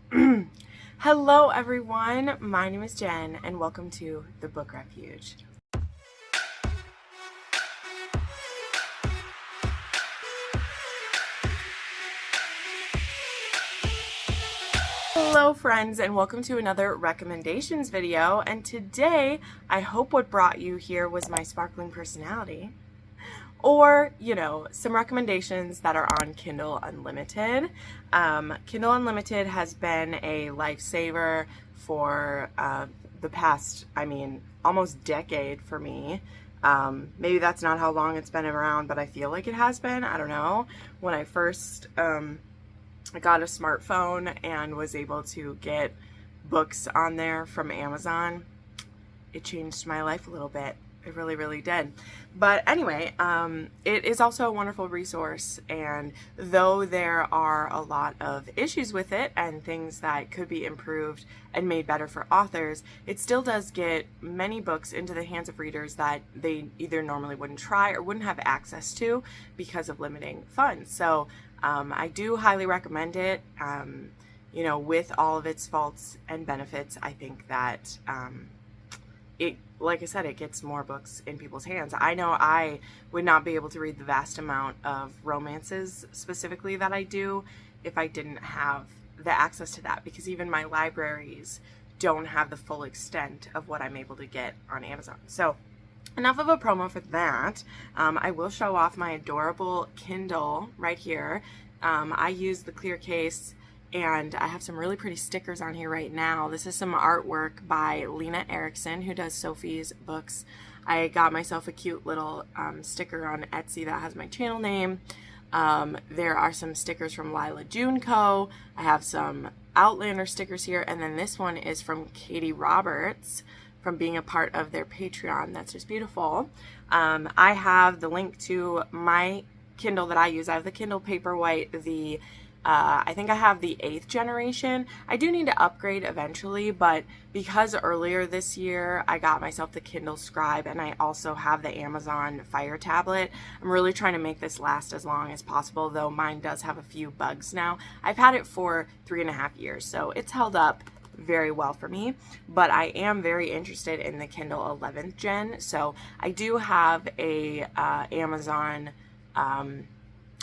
Hello everyone, my name is Jen and welcome to the Book Refuge. Hello friends and welcome to another recommendations video, and today I hope what brought you here was my sparkling personality, or some recommendations that are on Kindle Unlimited. Kindle Unlimited has been a lifesaver for the past, almost decade for me. Maybe that's not how long it's been around, but I feel like it has been. I don't know. When I first I got a smartphone and was able to get books on there from Amazon, it changed my life a little bit. It really, really did. But anyway, it is also a wonderful resource, and though there are a lot of issues with it and things that could be improved and made better for authors, it still does get many books into the hands of readers that they either normally wouldn't try or wouldn't have access to because of limiting funds. So I do highly recommend it. With all of its faults and benefits, I think that like I said, it gets more books in people's hands. I know I would not be able to read the vast amount of romances specifically that I do if I didn't have the access to that, because even my libraries don't have the full extent of what I'm able to get on Amazon. So enough of a promo for that. I will show off my adorable Kindle right here. I use the clear case, and I have some really pretty stickers on here right now. This is some artwork by Lena Erickson, who does Sophie's books. I got myself a cute little sticker on Etsy that has my channel name. There are some stickers from Lila Junco. I have some Outlander stickers here, and then this one is from Katie Roberts, from being a part of their Patreon. That's just beautiful. I have the link to my Kindle that I use. I have the Kindle Paperwhite, I think I have the 8th generation. I do need to upgrade eventually, but because earlier this year I got myself the Kindle Scribe and I also have the Amazon Fire tablet, I'm really trying to make this last as long as possible, though mine does have a few bugs now. I've had it for 3.5 years, so it's held up very well for me, but I am very interested in the Kindle 11th gen. So I do have a Amazon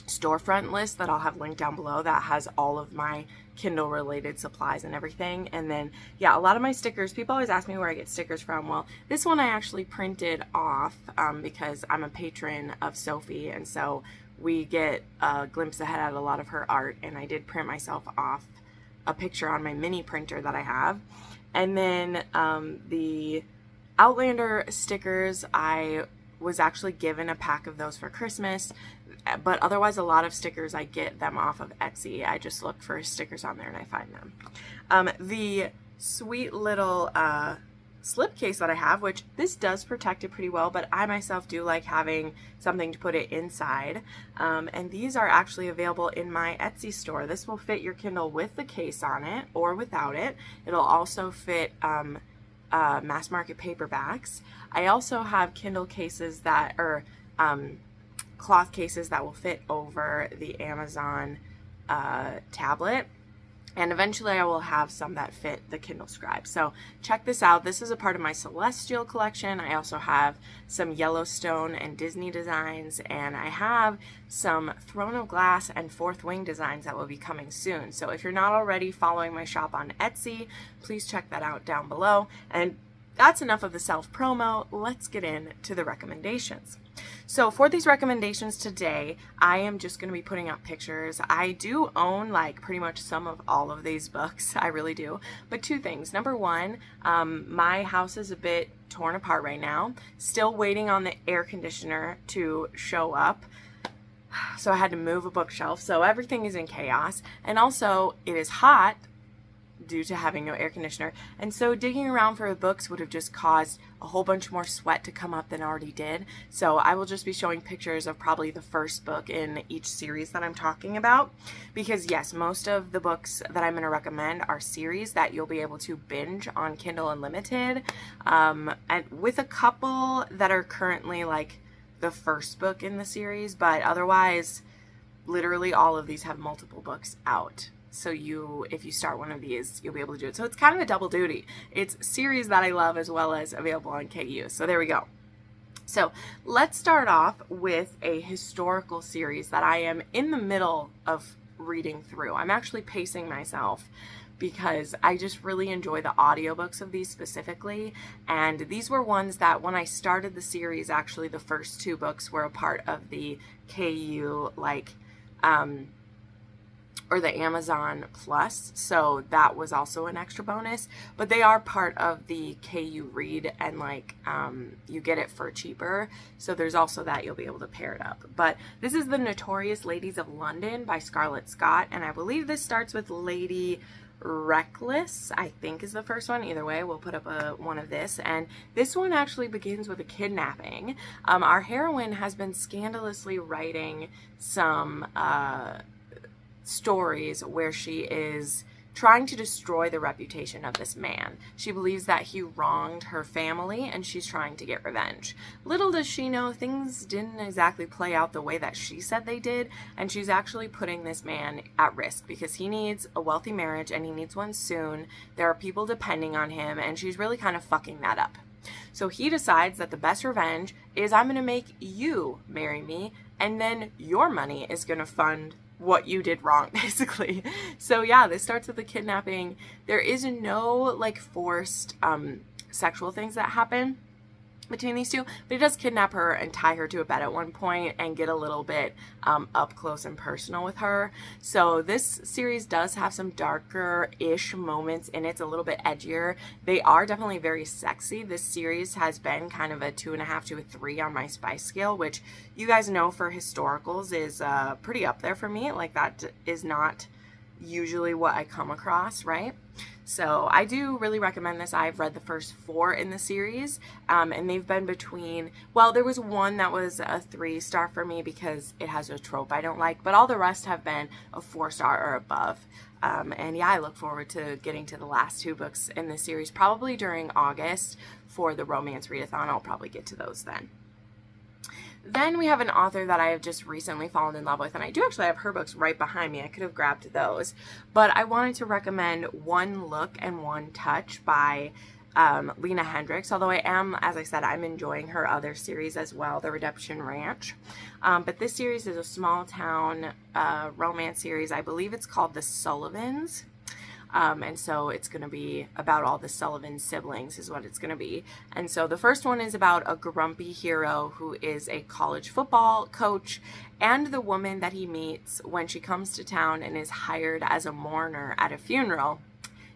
storefront list that I'll have linked down below that has all of my Kindle related supplies and everything. And then a lot of my stickers, people always ask me where I get stickers from. Well, this one I actually printed off because I'm a patron of Sophie, and so we get a glimpse ahead at a lot of her art, and I did print myself off a picture on my mini printer that I have. And then the Outlander stickers, I was actually given a pack of those for Christmas, but otherwise a lot of stickers I get them off of Etsy. I just look for stickers on there and I find them. The sweet little slipcase that I have, which this does protect it pretty well, but I myself do like having something to put it inside, and these are actually available in my Etsy store. This will fit your Kindle with the case on it or without it. It'll also fit mass market paperbacks. I also have Kindle cases that are cloth cases that will fit over the Amazon tablet, and eventually I will have some that fit the Kindle Scribe. So check this out. This is a part of my Celestial collection. I also have some Yellowstone and Disney designs, and I have some Throne of Glass and Fourth Wing designs that will be coming soon. So if you're not already following my shop on Etsy, please check that out down below. And that's enough of the self-promo. Let's get into the recommendations. So for these recommendations today, I am just going to be putting up pictures. I do own like pretty much some of all of these books. I really do. But two things. Number one, my house is a bit torn apart right now. Still waiting on the air conditioner to show up. So I had to move a bookshelf. So everything is in chaos. And also it is hot due to having no air conditioner, and so digging around for the books would have just caused a whole bunch more sweat to come up than already did. So I will just be showing pictures of probably the first book in each series that I'm talking about, because yes, most of the books that I'm going to recommend are series that you'll be able to binge on Kindle Unlimited, and with a couple that are currently like the first book in the series, but otherwise literally all of these have multiple books out. So if you start one of these, you'll be able to do it. So it's kind of a double duty. It's series that I love as well as available on KU. So there we go. So let's start off with a historical series that I am in the middle of reading through. I'm actually pacing myself because I just really enjoy the audiobooks of these specifically. And these were ones that when I started the series, actually the first 2 books were a part of the KU, or the Amazon Plus. So that was also an extra bonus, but they are part of the KU Read, and you get it for cheaper. So there's also that, you'll be able to pair it up. But this is The Notorious Ladies of London by Scarlett Scott. And I believe this starts with Lady Reckless, I think is the first one. Either way, we'll put up one of this. And this one actually begins with a kidnapping. Our heroine has been scandalously writing some stories where she is trying to destroy the reputation of this man. She believes that he wronged her family and she's trying to get revenge. Little does she know, things didn't exactly play out the way that she said they did, and she's actually putting this man at risk because he needs a wealthy marriage and he needs one soon. There are people depending on him, and she's really kind of fucking that up. So he decides that the best revenge is, I'm going to make you marry me, and then your money is going to fund what you did wrong, basically. So yeah, this starts with the kidnapping. There is no forced sexual things that happen between these two, but he does kidnap her and tie her to a bed at one point and get a little bit up close and personal with her. So this series does have some darker-ish moments in it. It's a little bit edgier. They are definitely very sexy. This series has been kind of a 2.5 to a 3 on my spice scale, which you guys know for historicals is pretty up there for me. That is not usually what I come across, right? So I do really recommend this. I've read the first 4 in the series, and they've been between, well, there was one that was a 3-star for me because it has a trope I don't like, but all the rest have been a 4-star or above. And yeah, I look forward to getting to the last 2 books in the series, probably during August for the romance readathon. I'll probably get to those then. Then we have an author that I have just recently fallen in love with, and I do actually have her books right behind me. I could have grabbed those, but I wanted to recommend One Look and One Touch by Lena Hendricks, although I am, as I said, I'm enjoying her other series as well, The Redemption Ranch. But this series is a small town romance series. I believe it's called The Sullivans. And so it's going to be about all the Sullivan siblings is what it's going to be. And so the first one is about a grumpy hero who is a college football coach, and the woman that he meets when she comes to town and is hired as a mourner at a funeral.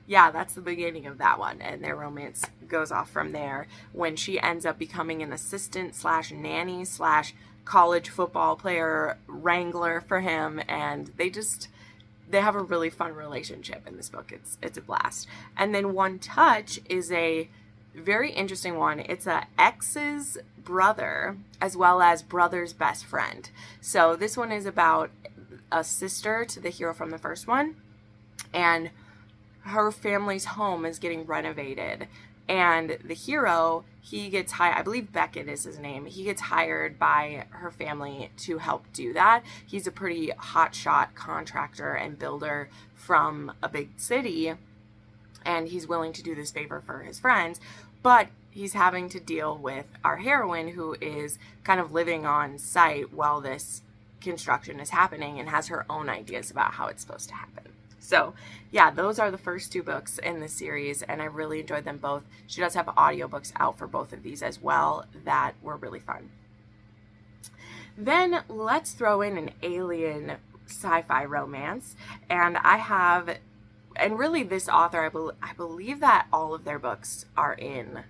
Yeah, that's the beginning of that one, and their romance goes off from there when she ends up becoming an assistant slash nanny slash college football player wrangler for him, and they have a really fun relationship in this book. It's a blast. And then One Touch is a very interesting one. It's a ex's brother as well as brother's best friend. So this one is about a sister to the hero from the first one, and her family's home is getting renovated. And the hero, he gets hired, I believe Beckett is his name, he gets hired by her family to help do that. He's a pretty hotshot contractor and builder from a big city, and he's willing to do this favor for his friends, but he's having to deal with our heroine, who is kind of living on site while this construction is happening and has her own ideas about how it's supposed to happen. So yeah, those are the first 2 books in the series, and I really enjoyed them both. She does have audiobooks out for both of these as well that were really fun. Then let's throw in an alien sci-fi romance, and really this author, I believe that all of their books are in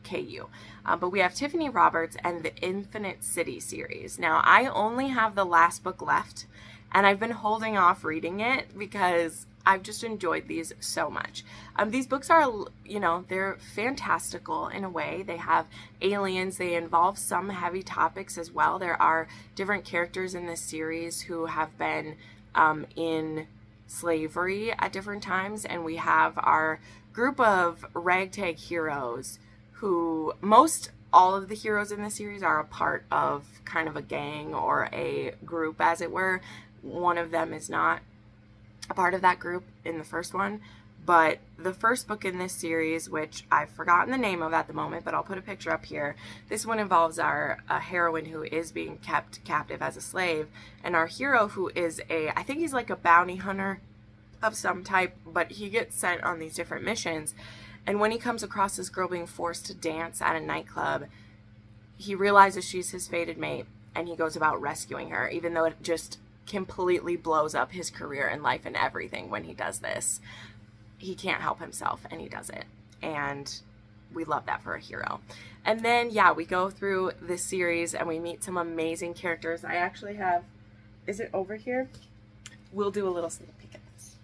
KU. But we have Tiffany Roberts and the Infinite City series. Now, I only have the last book left, and I've been holding off reading it because I've just enjoyed these so much. These books are, they're fantastical in a way. They have aliens. They involve some heavy topics as well. There are different characters in this series who have been in slavery at different times, and we have our group of ragtag heroes who all of the heroes in the series are a part of kind of a gang or a group, as it were. One of them is not. a part of that group in the first one. But the first book in this series, which I've forgotten the name of at the moment, but I'll put a picture up here. This one involves a heroine who is being kept captive as a slave, and our hero, who is I think he's like a bounty hunter of some type, but he gets sent on these different missions. And when he comes across this girl being forced to dance at a nightclub, he realizes she's his fated mate, and he goes about rescuing her, even though it just completely blows up his career and life and everything when he does this. He can't help himself, and he does it. And we love that for a hero. And then, yeah, we go through this series, and we meet some amazing characters. I actually have, is it over here? We'll do a little sneak peek at this.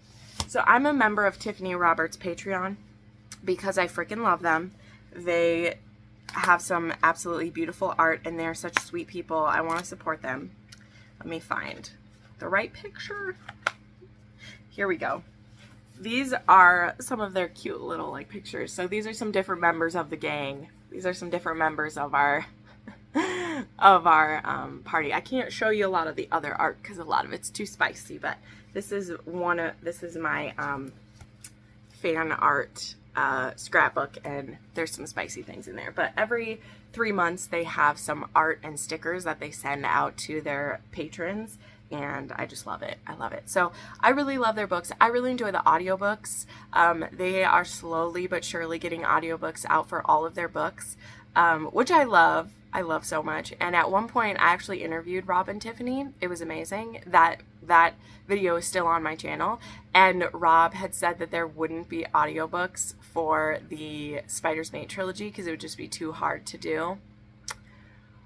So I'm a member of Tiffany Roberts' Patreon because I freaking love them. They have some absolutely beautiful art, and they're such sweet people. I want to support them. Let me find the right picture. Here we go. These are some of their cute little like pictures. So these are some different members of the gang. These are some different members of our party. I can't show you a lot of the other art because a lot of it's too spicy, but this is my fan art scrapbook, and there's some spicy things in there. But every 3 months they have some art and stickers that they send out to their patrons, and I just love it. I love it. So I really love their books. I really enjoy the audiobooks. They are slowly but surely getting audiobooks out for all of their books, which I love. I love so much. And at one point I actually interviewed Rob and Tiffany. It was amazing. That video is still on my channel, and Rob had said that there wouldn't be audiobooks for the Spider's Mate trilogy because it would just be too hard to do.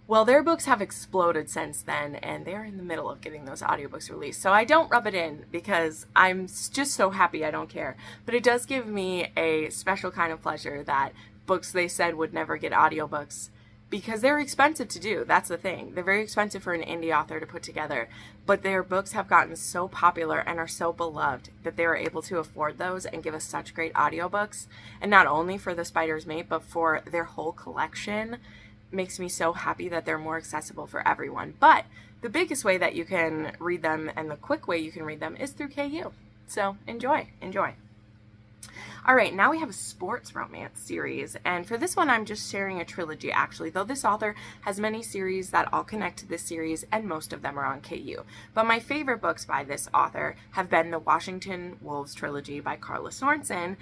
Well, their books have exploded since then, and they're in the middle of getting those audiobooks released. So I don't rub it in because I'm just so happy. I don't care. But it does give me a special kind of pleasure that books they said would never get audiobooks, because they're expensive to do. That's the thing. They're very expensive for an indie author to put together. But their books have gotten so popular and are so beloved that they are able to afford those and give us such great audiobooks. And not only for the Spider's Mate, but for their whole collection. Makes me so happy that they're more accessible for everyone. But the biggest way that you can read them, and the quick way you can read them, is through KU. So enjoy. All right, now we have a sports romance series, and for this one I'm just sharing a trilogy actually, though this author has many series that all connect to this series, and most of them are on KU. But my favorite books by this author have been the Washington Wolves trilogy by Carla Sorensen.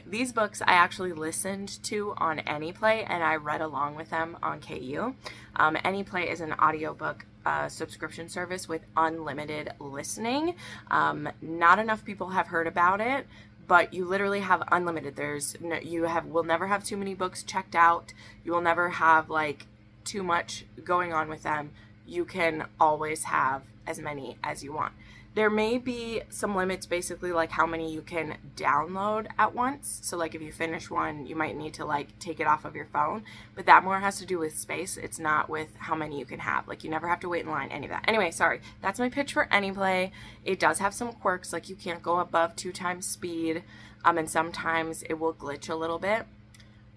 These books I actually listened to on Anyplay, and I read along with them on KU. Anyplay is an audiobook subscription service with unlimited listening. Not enough people have heard about it, but you literally have unlimited. Will never have too many books checked out. You will never have like too much going on with them. You can always have as many as you want. There may be some limits, basically like how many you can download at once. So like if you finish one, you might need to like take it off of your phone, but that more has to do with space. It's not with how many you can have. Like you never have to wait in line, any of that. Anyway, sorry. That's my pitch for Anyplay. It does have some quirks, like you can't go above 2 times speed, and sometimes it will glitch a little bit.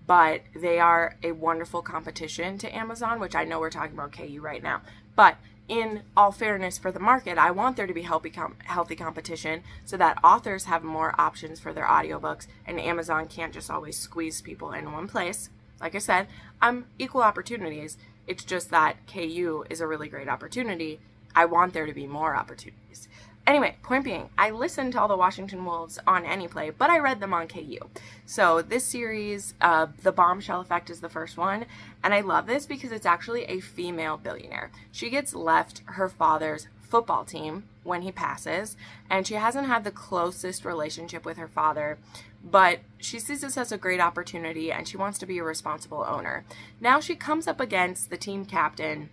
But they are a wonderful competition to Amazon, which I know we're talking about KU right now. But in all fairness for the market, I want there to be healthy competition so that authors have more options for their audiobooks, and Amazon can't just always squeeze people in one place. Like I said, I'm equal opportunities. It's just that KU is a really great opportunity. I want there to be more opportunities. Anyway, point being, I listened to all the Washington Wolves on Anyplay, but I read them on KU. So this series, The Bombshell Effect is the first one, and I love this because it's actually a female billionaire. She gets left her father's football team when he passes, and she hasn't had the closest relationship with her father, but she sees this as a great opportunity, and she wants to be a responsible owner. Now she comes up against the team captain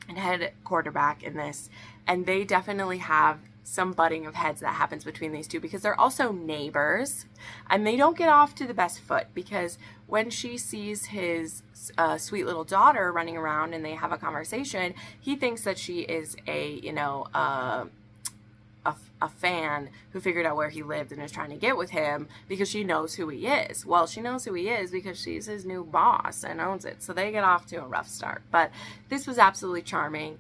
and head quarterback in this, and they definitely have some butting of heads that happens between these two because they're also neighbors, and they don't get off to the best foot because when she sees his sweet little daughter running around and they have a conversation, he thinks that she is a a fan who figured out where he lived and is trying to get with him because she knows who he is. Well, she knows who he is because she's his new boss and owns it. So they get off to a rough start. But this was absolutely charming.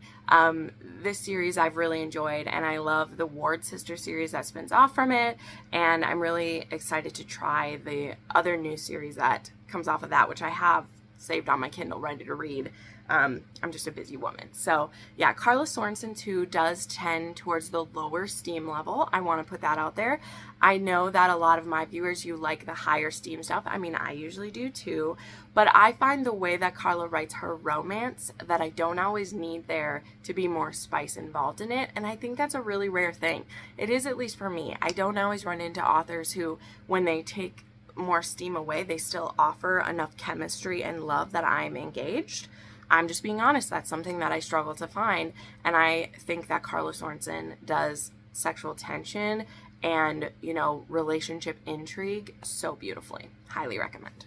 This series I've really enjoyed, and I love the Ward Sister series that spins off from it. And I'm really excited to try the other new series that comes off of that, which I have saved on my Kindle ready to read. I'm just a busy woman. So yeah, Karla Sorensen too does tend towards the lower steam level. I want to put that out there. I know that a lot of my viewers, you like the higher steam stuff. I mean, I usually do too, but I find the way that Karla writes her romance that I don't always need there to be more spice involved in it. And I think that's a really rare thing. It is, at least for me. I don't always run into authors who, when they take more steam away, they still offer enough chemistry and love that I'm engaged. I'm just being honest. That's something that I struggle to find. And I think that Karla Sorensen does sexual tension and, you know, relationship intrigue so beautifully. Highly recommend.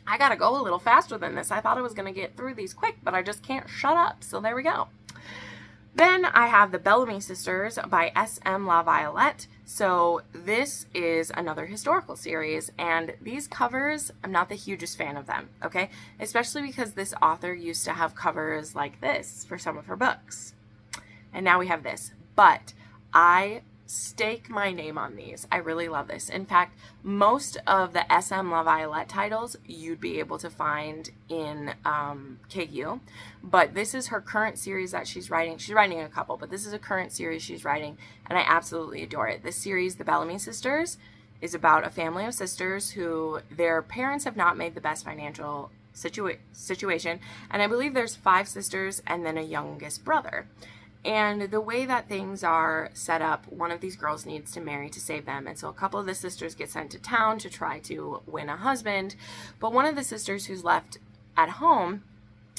I gotta go a little faster than this. I thought I was gonna get through these quick, but I just can't shut up. So there we go. Then I have the Bellamy Sisters by S.M. La Violette. So this is another historical series, and these covers, I'm not the hugest fan of them, okay? Especially because this author used to have covers like this for some of her books. And now we have this. But I stake my name on these. I really love this. In fact, most of the S.M. La Violette titles you'd be able to find in KU, but this is her current series that she's writing. She's writing a couple, but this is a current series she's writing, and I absolutely adore it. This series, The Bellamy Sisters, is about a family of sisters who their parents have not made the best financial situation, and I believe there's 5 sisters and then a youngest brother. And the way that things are set up, one of these girls needs to marry to save them. And so a couple of the sisters get sent to town to try to win a husband. But one of the sisters who's left at home,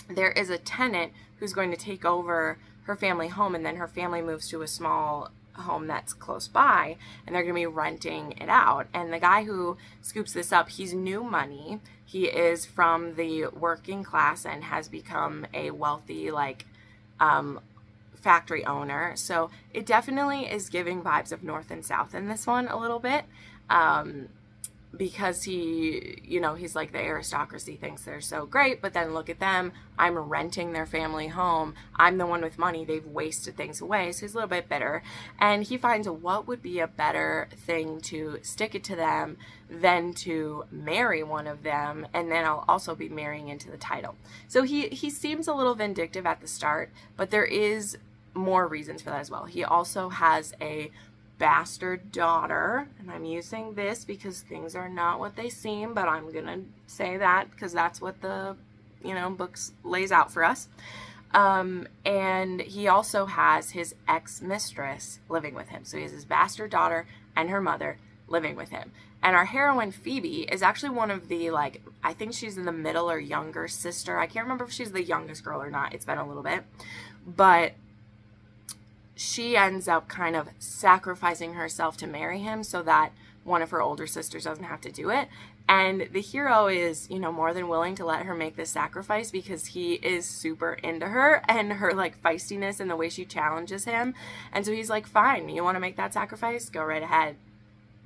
there is a tenant who's going to take over her family home. And then her family moves to a small home that's close by. And they're going to be renting it out. And the guy who scoops this up, he's new money. He is from the working class and has become a wealthy, factory owner. So it definitely is giving vibes of North and South in this one a little bit, because he's like, the aristocracy thinks they're so great, but then look at them, I'm renting their family home, I'm the one with money, they've wasted things away. So he's a little bit bitter, and he finds what would be a better thing to stick it to them than to marry one of them, and then I'll also be marrying into the title. So he seems a little vindictive at the start, but there is more reasons for that as well. He also has a bastard daughter, and I'm using this because things are not what they seem, but I'm gonna say that because that's what the books lays out for us. And he also has his ex-mistress living with him. So he has his bastard daughter and her mother living with him. And our heroine Phoebe is actually one of the, I think she's in the middle or younger sister. I can't remember if she's the youngest girl or not. It's been a little bit. But she ends up kind of sacrificing herself to marry him so that one of her older sisters doesn't have to do it. And the hero is, more than willing to let her make this sacrifice because he is super into her and her feistiness and the way she challenges him. And so he's like, fine, you want to make that sacrifice? Go right ahead.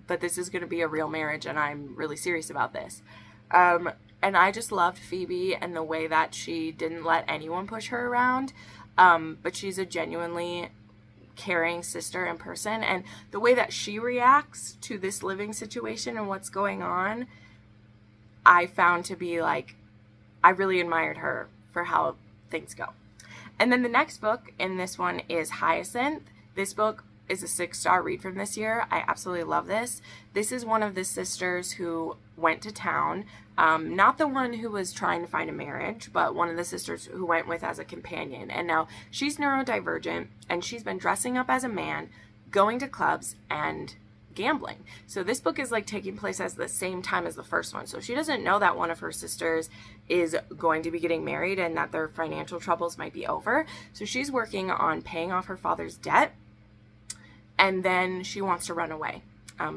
But this is going to be a real marriage and I'm really serious about this. And I just loved Phoebe and the way that she didn't let anyone push her around. But she's a genuinely caring sister and person, and the way that she reacts to this living situation and what's going on, I found to be I really admired her for how things go. And then the next book in this one is Hyacinth. This book is a 6-star read from this year. I absolutely love this. This is one of the sisters who went to town, not the one who was trying to find a marriage, but one of the sisters who went with as a companion. And now she's neurodivergent and she's been dressing up as a man, going to clubs and gambling. So this book is taking place at the same time as the first one. So she doesn't know that one of her sisters is going to be getting married and that their financial troubles might be over. So she's working on paying off her father's debt. And then she wants to run away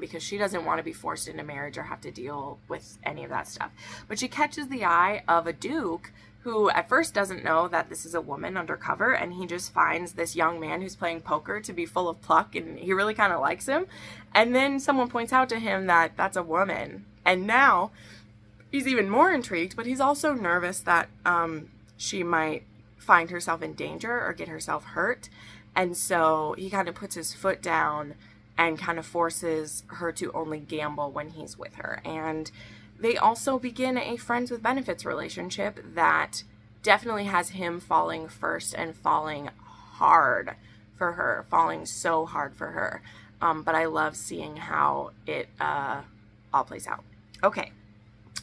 because she doesn't want to be forced into marriage or have to deal with any of that stuff. But she catches the eye of a duke who at first doesn't know that this is a woman undercover, and he just finds this young man who's playing poker to be full of pluck, and he really kind of likes him. And then someone points out to him that that's a woman, and now he's even more intrigued, but he's also nervous that she might find herself in danger or get herself hurt. And so he kind of puts his foot down and kind of forces her to only gamble when he's with her. And they also begin a friends with benefits relationship that definitely has him falling first and falling hard for her, falling so hard for her. But I love seeing how it all plays out. Okay,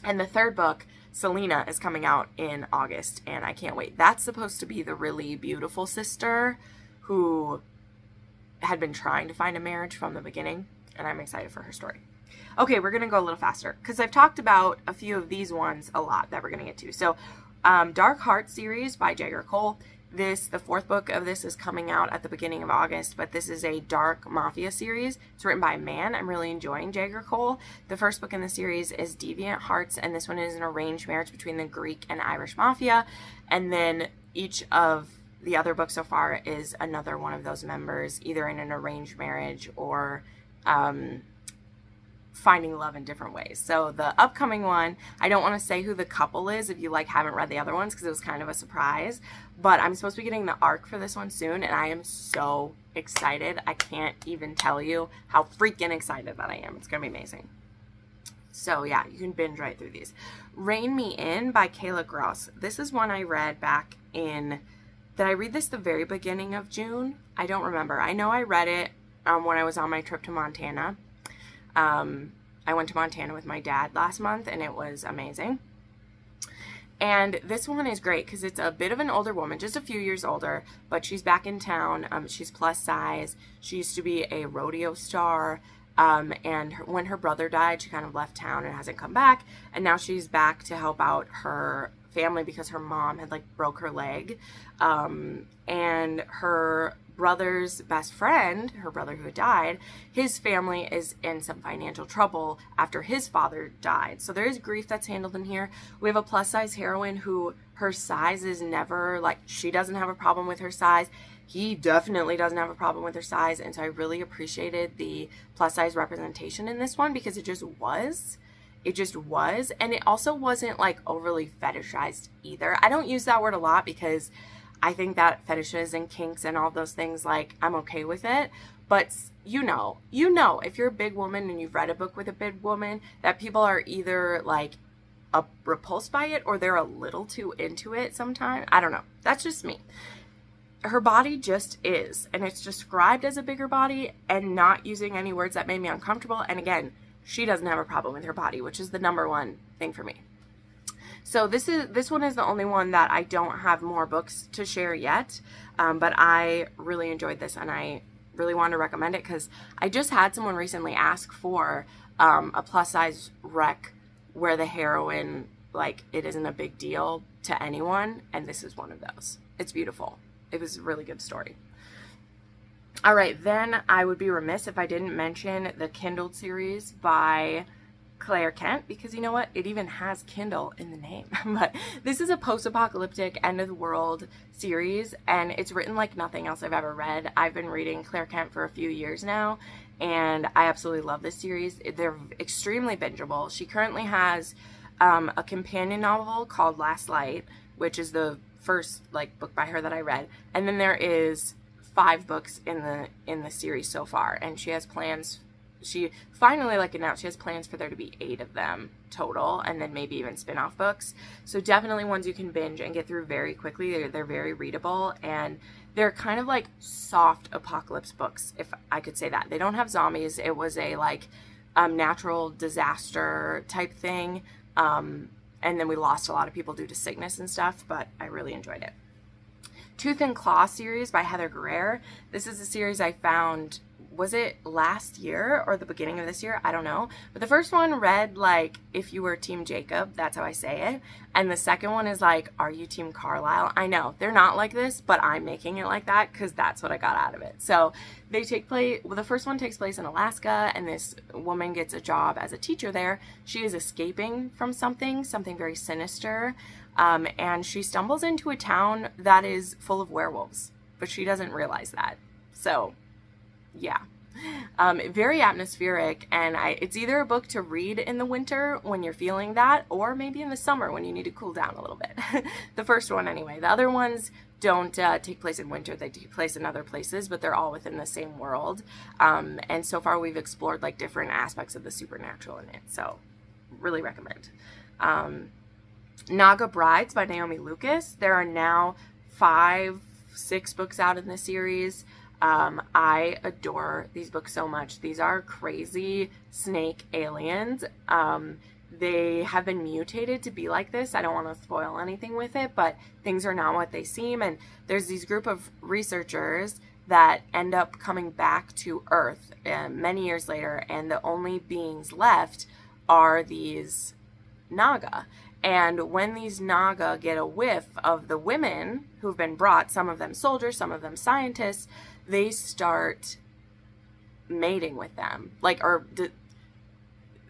and the third book, Selena, is coming out in August, and I can't wait. That's supposed to be the really beautiful sister who had been trying to find a marriage from the beginning, and I'm excited for her story. Okay, we're going to go a little faster because I've talked about a few of these ones a lot that we're going to get to. So, Dark Heart series by Jagger Cole. The fourth book of this is coming out at the beginning of August, but this is a dark mafia series. It's written by a man. I'm really enjoying Jagger Cole. The first book in the series is Deviant Hearts, and this one is an arranged marriage between the Greek and Irish mafia. And then each of the other book so far is another one of those members, either in an arranged marriage or finding love in different ways. So the upcoming one, I don't want to say who the couple is if you haven't read the other ones because it was kind of a surprise, but I'm supposed to be getting the arc for this one soon, and I am so excited. I can't even tell you how freaking excited that I am. It's going to be amazing. So yeah, you can binge right through these. Rein Me In by Kayla Gross. This is one I read back in... Did I read this the very beginning of June? I don't remember. I know I read it when I was on my trip to Montana. I went to Montana with my dad last month, and it was amazing. And this one is great because it's a bit of an older woman, just a few years older, but she's back in town. She's plus size. She used to be a rodeo star. And when her brother died, she kind of left town and hasn't come back. And now she's back to help out her family because her mom had broke her leg. And her brother's best friend, her brother who had died, his family is in some financial trouble after his father died. So there is grief that's handled in here. We have a plus size heroine who her size is never she doesn't have a problem with her size. He definitely doesn't have a problem with her size. And so I really appreciated the plus size representation in this one because it just was. It just was. And it also wasn't overly fetishized either. I don't use that word a lot because I think that fetishes and kinks and all those things, I'm okay with it. But you know, if you're a big woman and you've read a book with a big woman, that people are either repulsed by it or they're a little too into it sometimes. I don't know. That's just me. Her body just is, and it's described as a bigger body and not using any words that made me uncomfortable. And again, she doesn't have a problem with her body, which is the number one thing for me. So this one is the only one that I don't have more books to share yet, but I really enjoyed this, and I really want to recommend it because I just had someone recently ask for a plus size rec where the heroine, it isn't a big deal to anyone, and this is one of those. It's beautiful. It was a really good story. All right, then I would be remiss if I didn't mention the Kindle series by Claire Kent, because you know what? It even has Kindle in the name. But this is a post-apocalyptic end-of-the-world series, and it's written like nothing else I've ever read. I've been reading Claire Kent for a few years now, and I absolutely love this series. They're extremely bingeable. She currently has a companion novel called Last Light, which is the first book by her that I read, and then there is 5 books in the series so far, and she has plans. She finally announced she has plans for there to be 8 of them total, and then maybe even spin-off books. So definitely ones you can binge and get through very quickly. They're very readable, and they're kind of soft apocalypse books, if I could say that. They don't have zombies. It was a natural disaster type thing, and then we lost a lot of people due to sickness and stuff, but I really enjoyed it. Tooth and Claw series by Heather Guerrero. This is a series I found was it last year or the beginning of this year? I don't know. But the first one read like, if you were Team Jacob, that's how I say it. And the second one is like, are you Team Carlisle? I know they're not like this, but I'm making it like that because that's what I got out of it. So they take place, well, the first one takes place in Alaska, and this woman gets a job as a teacher there. She is escaping from something very sinister. And she stumbles into a town that is full of werewolves, but she doesn't realize that. So yeah, very atmospheric, and it's either a book to read in the winter when you're feeling that, or maybe in the summer when you need to cool down a little bit. The first one anyway. The other ones don't take place in winter. They take place in other places, but they're all within the same world. And so far we've explored like different aspects of the supernatural in it, so really recommend. Naga Brides by Naomi Lucas. There are now 5-6 books out in the series. I adore these books so much. These are crazy snake aliens. They have been mutated to be like this. I don't want to spoil anything with it, but things are not what they seem. And there's these group of researchers that end up coming back to Earth many years later, and the only beings left are these Naga. And when these Naga get a whiff of the women who've been brought, some of them soldiers, some of them scientists, they start mating with them. Like, or the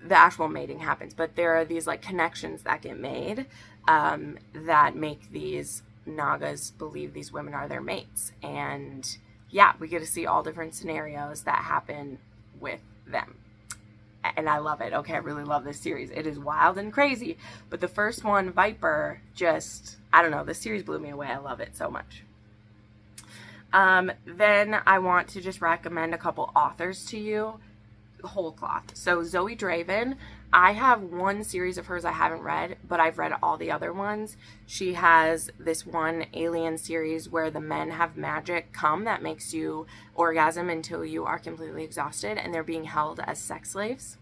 actual mating happens, but there are these like connections that get made that make these Nagas believe these women are their mates. And yeah, we get to see all different scenarios that happen with them. And I love it. Okay, I really love this series. It is wild and crazy. But the first one, Viper, just, I don't know, this series blew me away. I love it so much. Then I want to just recommend a couple authors to you. Whole cloth. So Zoe Draven, I have one series of hers I haven't read, but I've read all the other ones. She has this one alien series where the men have magic come that makes you orgasm until you are completely exhausted, and they're being held as sex slaves,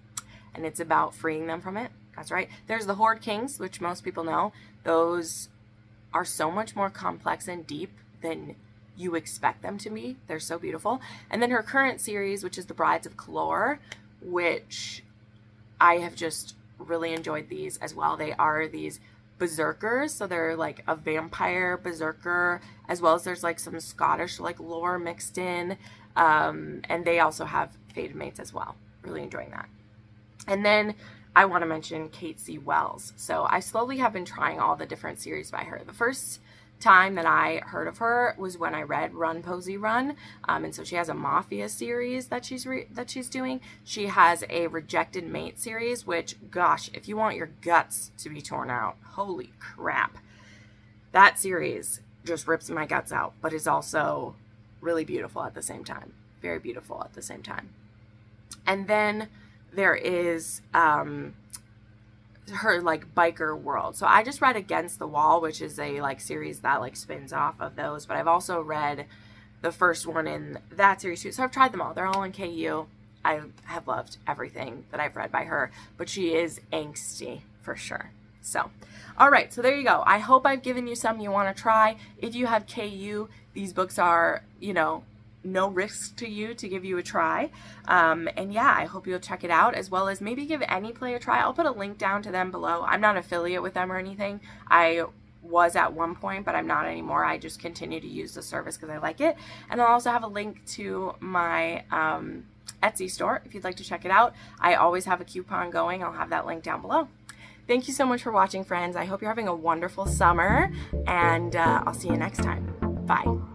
and it's about freeing them from it. That's right. There's the Horde Kings, which most people know. Those are so much more complex and deep than you expect them to be. They're so beautiful. And then her current series, which is The Brides of Clore, which I have just really enjoyed these as well. They are these berserkers, so they're like a vampire berserker, as well as there's like some Scottish like lore mixed in, and they also have fated mates as well. Really enjoying that. And then I want to mention Kate C. Wells. So I slowly have been trying all the different series by her. The first time that I heard of her was when I read Run Posey Run, and so she has a mafia series that she's doing. She has a Rejected Mate series, which, gosh, if you want your guts to be torn out, holy crap, that series just rips my guts out, but is also really beautiful at the same time. Very beautiful at the same time. And then there is her like biker world. So I just read Against the Wall, which is a like series that like spins off of those, but I've also read the first one in that series too. So I've tried them all. They're all in KU. I have loved everything that I've read by her, but she is angsty for sure. So, all right, so there you go. I hope I've given you some you want to try. If you have KU, these books are, you know, no risk to you to give you a try. And yeah, I hope you'll check it out, as well as maybe give Any Play a try. I'll put a link down to them below. I'm not affiliate with them or anything. I was at one point, but I'm not anymore. I just continue to use the service because I like it. And I'll also have a link to my Etsy store if you'd like to check it out. I always have a coupon going. I'll have that link down below. Thank you so much for watching, friends. I hope you're having a wonderful summer, and I'll see you next time. Bye.